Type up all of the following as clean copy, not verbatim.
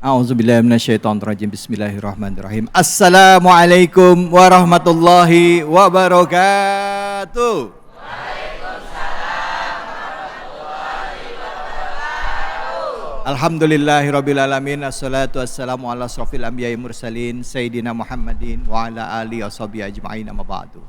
A'udzubillahi minasyaitonirrajim. Bismillahirrahmanirrahim. Assalamualaikum warahmatullahi wabarakatuh. Alhamdulillahirabbil alamin. Assalatu wassalamu ala asrofil anbiya'i mursalin sayyidina Muhammadin wa ala alihi washabihi ajma'in, amma ba'du.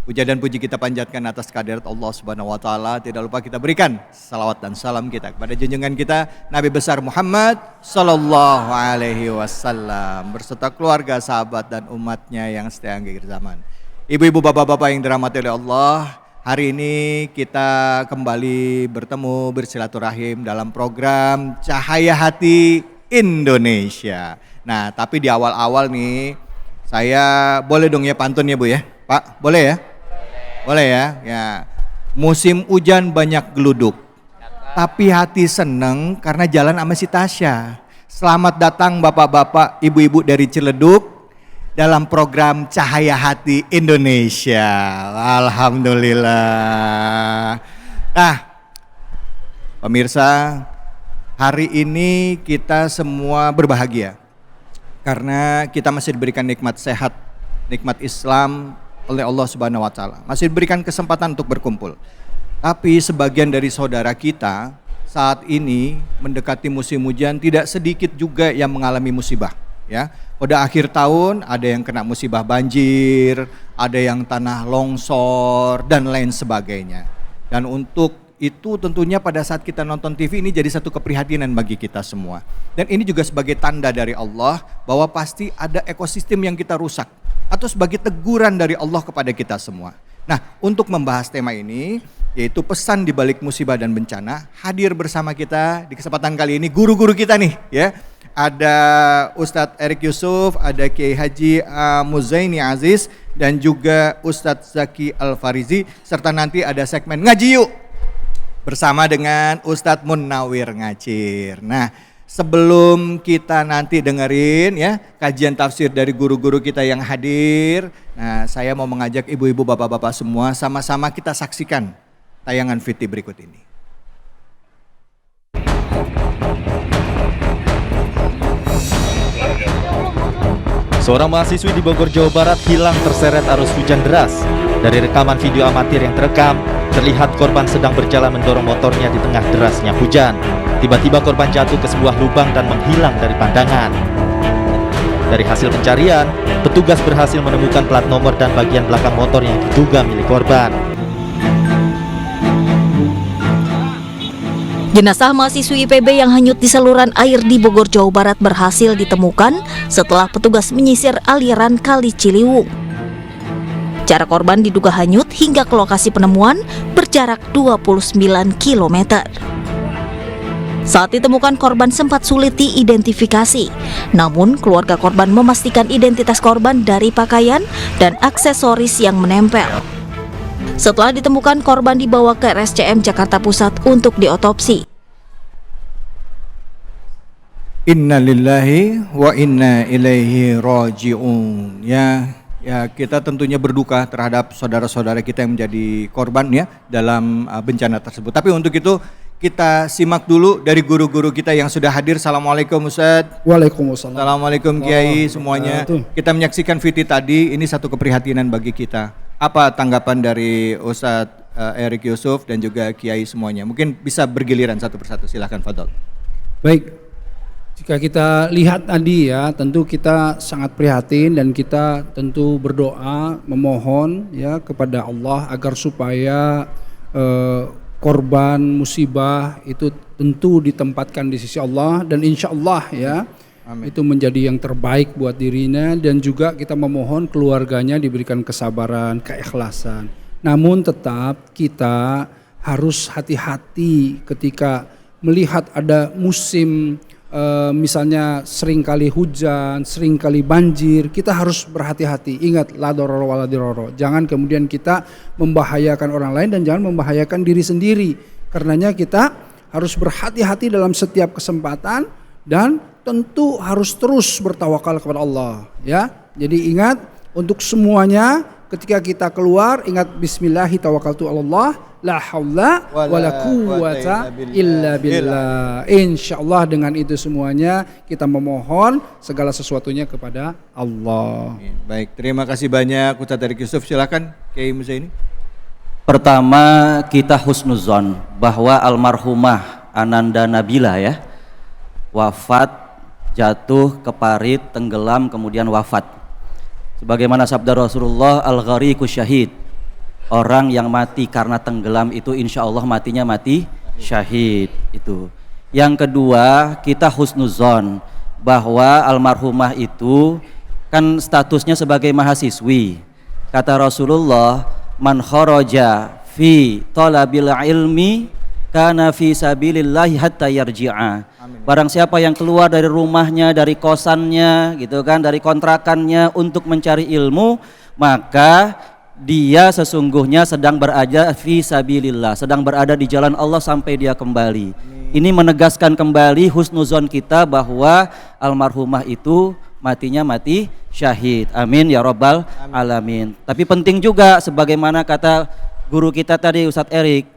Puja dan puji kita panjatkan atas kehadirat Allah Subhanahu wa taala. Tidak lupa kita berikan salawat dan salam kita kepada junjungan kita Nabi besar Muhammad sallallahu alaihi wasallam berserta keluarga, sahabat dan umatnya yang setia akhir zaman. Ibu-ibu, bapak-bapak yang dirahmati oleh Allah, hari ini kita kembali bertemu bersilaturahim dalam program Cahaya Hati Indonesia. Nah, tapi di awal-awal nih saya boleh dong ya pantun ya Bu ya? Pak, boleh ya? Boleh ya? Ya. Musim hujan banyak geluduk, tapi hati seneng karena jalan sama si Tasya. Selamat datang bapak-bapak, ibu-ibu dari Ciledug dalam program Cahaya Hati Indonesia. Alhamdulillah. Nah, pemirsa, hari ini kita semua berbahagia karena kita masih diberikan nikmat sehat, nikmat Islam oleh Allah Subhanahu wa taala. Masih diberikan kesempatan untuk berkumpul. Tapi sebagian dari saudara kita saat ini mendekati musim hujan, tidak sedikit juga yang mengalami musibah, ya. Pada akhir tahun ada yang kena musibah banjir, ada yang tanah longsor dan lain sebagainya. Dan untuk itu tentunya pada saat kita nonton TV ini jadi satu keprihatinan bagi kita semua. Dan ini juga sebagai tanda dari Allah bahwa pasti ada ekosistem yang kita rusak, atau sebagai teguran dari Allah kepada kita semua. Nah, untuk membahas tema ini, yaitu pesan di balik musibah dan bencana, hadir bersama kita di kesempatan kali ini guru-guru kita nih, ya. Ada Ustadz Erik Yusuf, ada Kiai Haji Muzaini Aziz, dan juga Ustadz Zaki Al-Farizi, serta nanti ada segmen Ngaji Yuk bersama dengan Ustadz Munawir Ngacir. Nah, sebelum kita nanti dengerin ya kajian tafsir dari guru-guru kita yang hadir, nah saya mau mengajak ibu-ibu, bapak-bapak semua sama-sama kita saksikan tayangan VT berikut ini. Seorang mahasiswi di Bogor, Jawa Barat hilang terseret arus hujan deras. Dari rekaman video amatir yang terekam, terlihat korban sedang berjalan mendorong motornya di tengah derasnya hujan. Tiba-tiba korban jatuh ke sebuah lubang dan menghilang dari pandangan. Dari hasil pencarian, petugas berhasil menemukan plat nomor dan bagian belakang motor yang diduga milik korban. Jenazah mahasiswi IPB yang hanyut di saluran air di Bogor, Jawa Barat berhasil ditemukan setelah petugas menyisir aliran Kali Ciliwung. Jarak korban diduga hanyut hingga ke lokasi penemuan berjarak 29 km. Saat ditemukan, korban sempat sulit diidentifikasi. Namun keluarga korban memastikan identitas korban dari pakaian dan aksesoris yang menempel. Setelah ditemukan, korban dibawa ke RSCM Jakarta Pusat untuk diotopsi. Inna lillahi wa inna ilaihi raji'un. Ya, kita tentunya berduka terhadap saudara-saudara kita yang menjadi korban ya dalam bencana tersebut. Tapi untuk itu kita simak dulu dari guru-guru kita yang sudah hadir. Assalamualaikum Ustaz. Waalaikumsalam. Assalamualaikum Kiai semuanya. Kita menyaksikan VT tadi, ini satu keprihatinan bagi kita. Apa tanggapan dari Ustadz Erik Yusuf dan juga Kiai semuanya? Mungkin bisa bergiliran satu persatu, silahkan Fadol. Baik, jika kita lihat tadi ya, tentu kita sangat prihatin dan kita tentu berdoa memohon ya kepada Allah agar supaya korban musibah itu tentu ditempatkan di sisi Allah, dan insya Allah ya, amin, itu menjadi yang terbaik buat dirinya, dan juga kita memohon keluarganya diberikan kesabaran, keikhlasan. Namun tetap kita harus hati-hati ketika melihat ada musim misalnya seringkali hujan, seringkali banjir, kita harus berhati-hati. Ingat, la dororo wala diroro. Jangan kemudian kita membahayakan orang lain dan jangan membahayakan diri sendiri. Karenanya kita harus berhati-hati dalam setiap kesempatan dan tentu harus terus bertawakal kepada Allah ya. Jadi ingat, untuk semuanya ketika kita keluar ingat bismillahi tawakkaltu 'alallah la haula wala quwwata illa billah. Insyaallah dengan itu semuanya kita memohon segala sesuatunya kepada Allah. Baik, terima kasih banyak Ustaz Erik Yusuf. Silakan Kiai Muzaini. Pertama, kita husnuzon bahwa almarhumah Ananda Nabila ya wafat, jatuh ke parit, tenggelam, kemudian wafat. Sebagaimana sabda Rasulullah, al-ghariqu syahid, orang yang mati karena tenggelam itu insya Allah matinya mati syahid. Itu. Yang kedua, kita husnuzon bahwa almarhumah itu kan statusnya sebagai mahasiswi. Kata Rasulullah, man kharaja fi talabil ilmi kana fi sabilillahi hatta yarji'a. Barang siapa yang keluar dari rumahnya, dari kosannya gitu kan, dari kontrakannya untuk mencari ilmu, maka dia sesungguhnya sedang berada fi sabilillah, sedang berada di jalan Allah sampai dia kembali. Ini menegaskan kembali husnuzon kita bahwa almarhumah itu matinya mati syahid. Amin ya rabbal alamin. Tapi penting juga sebagaimana kata guru kita tadi Ustadz Erik,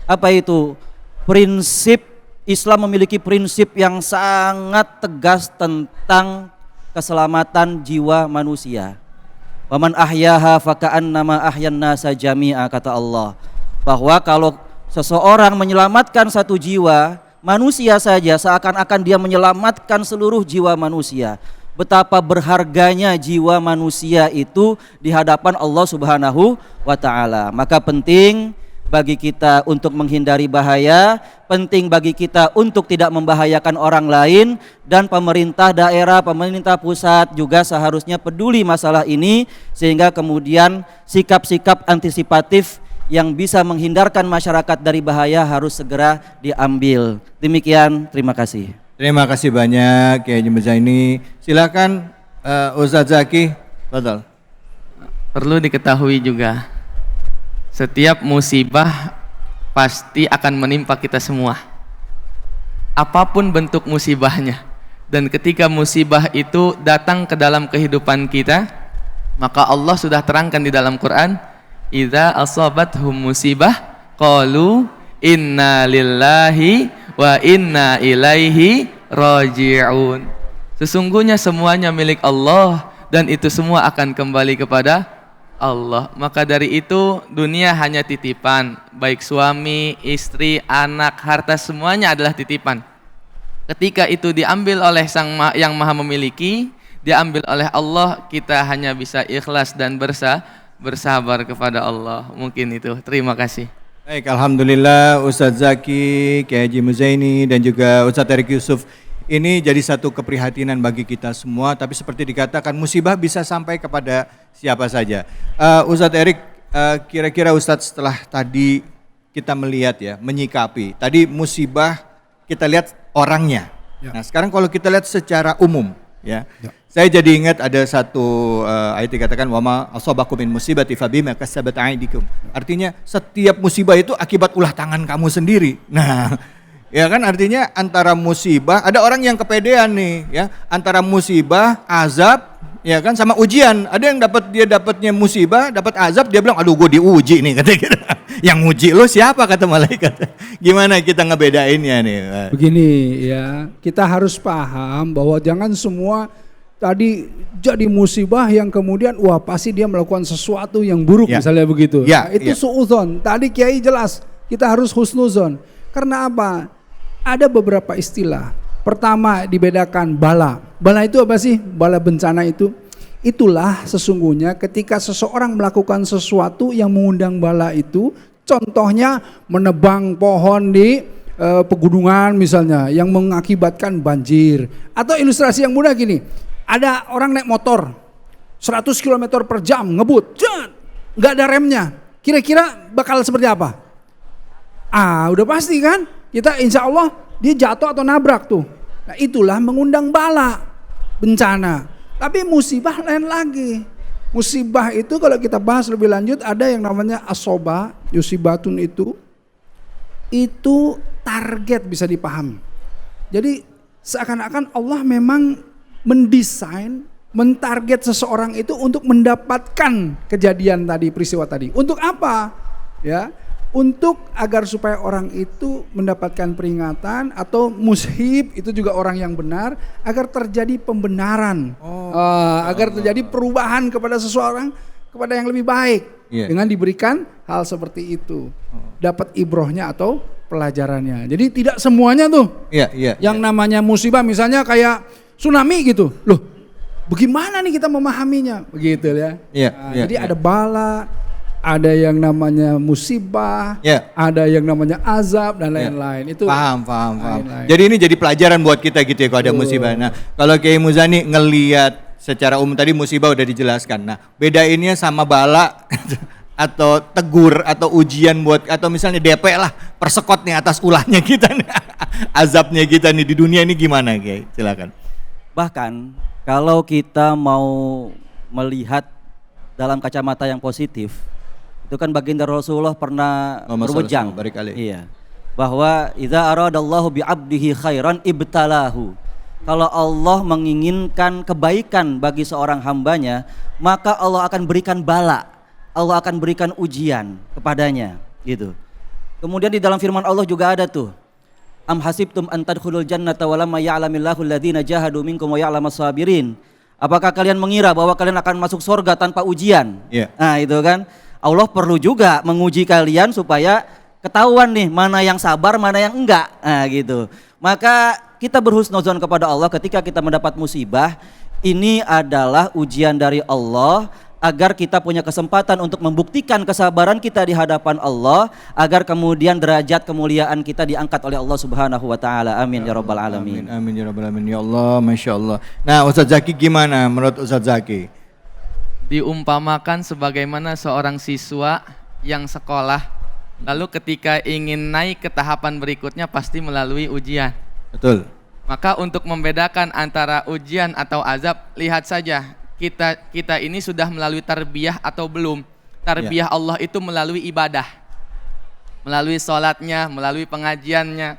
apa itu? Prinsip Islam memiliki prinsip yang sangat tegas tentang keselamatan jiwa manusia. Waman ahyaha faka'annama ahyan nasa jami'a, kata Allah. Bahwa kalau seseorang menyelamatkan satu jiwa manusia saja, seakan-akan dia menyelamatkan seluruh jiwa manusia. Betapa berharganya jiwa manusia itu di hadapan Allah Subhanahu wa ta'ala. Maka penting bagi kita untuk menghindari bahaya, penting bagi kita untuk tidak membahayakan orang lain, dan pemerintah daerah, pemerintah pusat juga seharusnya peduli masalah ini, sehingga kemudian sikap-sikap antisipatif yang bisa menghindarkan masyarakat dari bahaya harus segera diambil. Demikian, terima kasih. Terima kasih banyak Kiai Muzaini. Silakan Ustaz Zaki. Betul. Perlu diketahui juga, setiap musibah pasti akan menimpa kita semua, apapun bentuk musibahnya. Dan ketika musibah itu datang ke dalam kehidupan kita, maka Allah sudah terangkan di dalam Quran, idza asabathum musibah qalu inna lillahi wa inna ilaihi raji'un. Sesungguhnya semuanya milik Allah dan itu semua akan kembali kepada Allah. Maka dari itu dunia hanya titipan, baik suami, istri, anak, harta, semuanya adalah titipan. Ketika itu diambil oleh yang maha memiliki, diambil oleh Allah, kita hanya bisa ikhlas dan bersabar kepada Allah. Mungkin itu. Terima kasih. Baik, alhamdulillah Ustaz Zaki, Kiai Haji Muzaini dan juga Ustaz Erik Yusuf. Ini jadi satu keprihatinan bagi kita semua, tapi seperti dikatakan musibah bisa sampai kepada siapa saja. Ustadz Erik, kira-kira Ustadz setelah tadi kita melihat ya, menyikapi, tadi musibah kita lihat orangnya. Ya. Nah sekarang kalau kita lihat secara umum ya. Saya jadi ingat ada satu ayat dikatakan wama asabakum min musibati fabima kasabat aydikum. Artinya setiap musibah itu akibat ulah tangan kamu sendiri. Nah, ya kan artinya antara musibah, ada orang yang kepedean nih ya, antara musibah, azab, ya kan sama ujian. Ada yang dapatnya musibah, dapat azab, dia bilang aduh gue diuji nih kata kita. Yang uji lo siapa kata malaikat. Gimana kita ngebedainnya nih? Begini ya, kita harus paham bahwa jangan semua tadi jadi musibah yang kemudian wah pasti dia melakukan sesuatu yang buruk ya. Misalnya begitu. Ya, nah, itu suudzon. Tadi Kiai jelas kita harus husnuzon. Karena apa? Ada beberapa istilah. Pertama dibedakan bala. Bala itu apa sih? Bala bencana itu. Itulah sesungguhnya ketika seseorang melakukan sesuatu yang mengundang bala itu. Contohnya menebang pohon di pegunungan misalnya yang mengakibatkan banjir. Atau ilustrasi yang mudah gini. Ada orang naik motor 100 km per jam ngebut. Gak ada remnya. Kira-kira bakal seperti apa? Udah pasti kan? Kita insya Allah dia jatuh atau nabrak tuh. Nah itulah mengundang bala, bencana. Tapi musibah lain lagi. Musibah itu kalau kita bahas lebih lanjut ada yang namanya asoba, yusibatun itu target bisa dipahami. Jadi seakan-akan Allah memang mendesain, mentarget seseorang itu untuk mendapatkan kejadian tadi, peristiwa tadi. Untuk apa? Ya. untuk agar supaya orang itu mendapatkan peringatan atau mushib itu juga orang yang benar, agar terjadi pembenaran, agar terjadi perubahan kepada seseorang kepada yang lebih baik dengan diberikan hal seperti itu, dapat ibrohnya atau pelajarannya. Jadi tidak semuanya tuh yang namanya musibah, misalnya kayak tsunami gitu, loh bagaimana nih kita memahaminya begitu ya. Jadi ada bala, ada yang namanya musibah, ada yang namanya azab dan lain-lain. Itu paham. Jadi ini jadi pelajaran buat kita gitu ya kalau ada musibah. Nah, kalau Kiai Muzani ngelihat secara umum tadi musibah udah dijelaskan. Nah, bedainnya sama bala atau tegur atau ujian buat, atau misalnya DP lah, persekot nih atas ulahnya kita nih. Azabnya kita nih di dunia ini gimana, Kiai? Silakan. Bahkan kalau kita mau melihat dalam kacamata yang positif, itu kan baginda Rasulullah pernah berwejang, bahwa idza aradallahu bi'abdihi khairan ibtalahu. Kalau Allah menginginkan kebaikan bagi seorang hambanya, maka Allah akan berikan bala, Allah akan berikan ujian kepadanya, gitu. Kemudian di dalam firman Allah juga ada tuh, am hasibtum an tadkhulul jannata wa lamma ya'lamillahu alladziina jahadu minkum wa ya'lamas sabirin. Apakah kalian mengira bahwa kalian akan masuk surga tanpa ujian? Nah, itu kan Allah perlu juga menguji kalian supaya ketahuan nih mana yang sabar, mana yang enggak. Nah, gitu. Maka kita berhusnuzon kepada Allah ketika kita mendapat musibah. Ini adalah ujian dari Allah agar kita punya kesempatan untuk membuktikan kesabaran kita di hadapan Allah, agar kemudian derajat kemuliaan kita diangkat oleh Allah Subhanahu wa taala. Amin ya rabbal alamin. Amin ya rabbal alamin. Ya Allah, Masya Allah. Nah, Ustaz Zaki gimana menurut Ustaz Zaki? Diumpamakan sebagaimana seorang siswa yang sekolah, lalu ketika ingin naik ke tahapan berikutnya pasti melalui ujian. Betul. Maka untuk membedakan antara ujian atau azab, lihat saja kita ini sudah melalui tarbiyah atau belum. Tarbiyah Allah itu melalui ibadah, melalui sholatnya, melalui pengajiannya.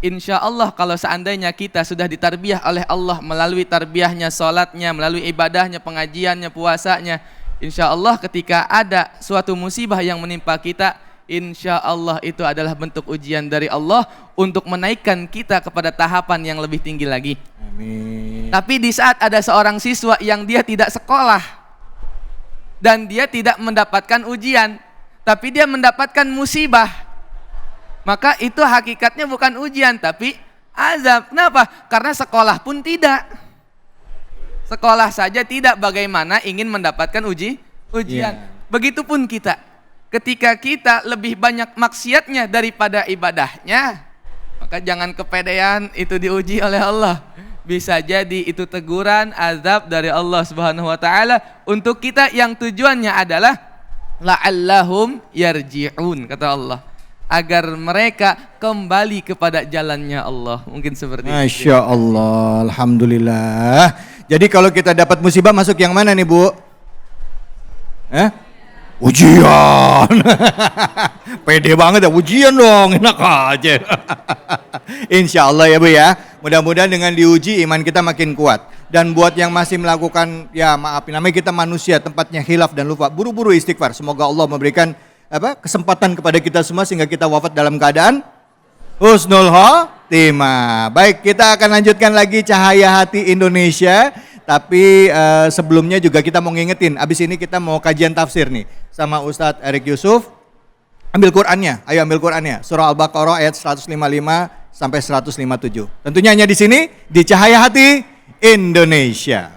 Insya Allah kalau seandainya kita sudah ditarbiyah oleh Allah melalui tarbiyahnya, sholatnya, melalui ibadahnya, pengajiannya, puasanya, insya Allah ketika ada suatu musibah yang menimpa kita, insya Allah itu adalah bentuk ujian dari Allah untuk menaikkan kita kepada tahapan yang lebih tinggi lagi. Amin. Tapi di saat ada seorang siswa yang dia tidak sekolah dan dia tidak mendapatkan ujian, tapi dia mendapatkan musibah, maka itu hakikatnya bukan ujian tapi azab. Kenapa? Karena sekolah pun tidak. Sekolah saja tidak, bagaimana ingin mendapatkan ujian. Begitupun kita. Ketika kita lebih banyak maksiatnya daripada ibadahnya, maka jangan kepedean itu diuji oleh Allah. Bisa jadi itu teguran, azab dari Allah Subhanahu wa taala untuk kita yang tujuannya adalah la'allahum yarji'un, kata Allah, agar mereka kembali kepada jalannya Allah. Mungkin seperti itu. Masya Allah, alhamdulillah. Jadi kalau kita dapat musibah masuk yang mana nih, Bu? Ujian. Pede banget ya, ujian dong, enak aja. Insya Allah ya Bu ya. Mudah-mudahan dengan diuji iman kita makin kuat. Dan buat yang masih melakukan, ya maaf, namanya kita manusia, tempatnya khilaf dan lupa, buru-buru istighfar. Semoga Allah memberikan kesempatan kepada kita semua sehingga kita wafat dalam keadaan husnul khotimah. Baik, kita akan lanjutkan lagi Cahaya Hati Indonesia. Tapi sebelumnya juga kita mau ngingetin, abis ini kita mau kajian tafsir nih sama Ustadz Erik Yusuf. Ambil Qur'annya, ayo ambil Qur'annya. Surah Al-Baqarah ayat 155 sampai 157. Tentunya hanya di sini di Cahaya Hati Indonesia.